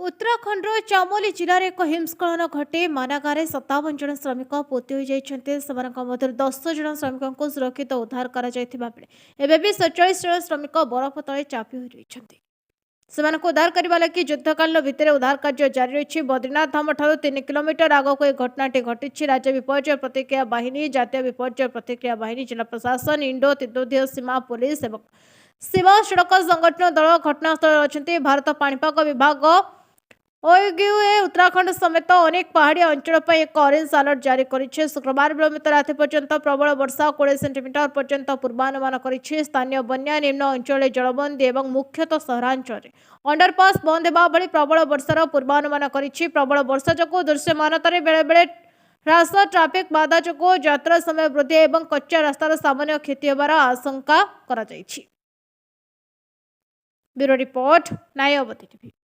उत्तराखंडर चामोली जिले में एक हिमस्खलन घटे मानागारे 57 जन श्रमिक पोती हो जाते 10 जन श्रमिकों को सुरक्षित उद्धार कर 47 जन श्रमिक बरफ तले चापी हो रही उद्धार करने लगी युद्धकालीन भित्तिर उद्धार कार्य जारी रही। बद्रीनाथ धाम ठारू 3 किलोमीटर आगक एक घटनाटी घटी। राज्य विपर्यय प्रतिक्रिया बाहिनी, जातीय विपर्यय प्रतिक्रिया बाहिनी, जिला प्रशासन, इंडो तिब्बतीय सीमा पुलिस और सीमा सड़क संगठन दल घटनास्थल अच्छे। भारत पाणीपाग विभाग ओएगयूए उत्तराखंड समेत अनेक पहाड़ी अंचल पर एक ऑरेंज अलर्ट जारी करिछि। शुक्रवार विलंबित राति पर्यंत प्रबल वर्षा 20 सेंटीमीटर पर्यंत पूर्वानुमान करिछि। स्थानीय बन्या, निम्न अंचल जलबंदी और मुख्यतः सहरांचल अंडरपास बंद हेबा भली प्रबल वर्षार पूर्वानुमान करिछि। प्रबल वर्षा जोगु दृश्यमानतारे बेले बेले ह्रास, ट्राफिक बाधा जोगु यात्रा समय वृद्धि और कच्चा रास्तार सामान्य क्षति होबार आशंका करा जाइछि। ब्यूरो रिपोर्ट, नायावती टीवी।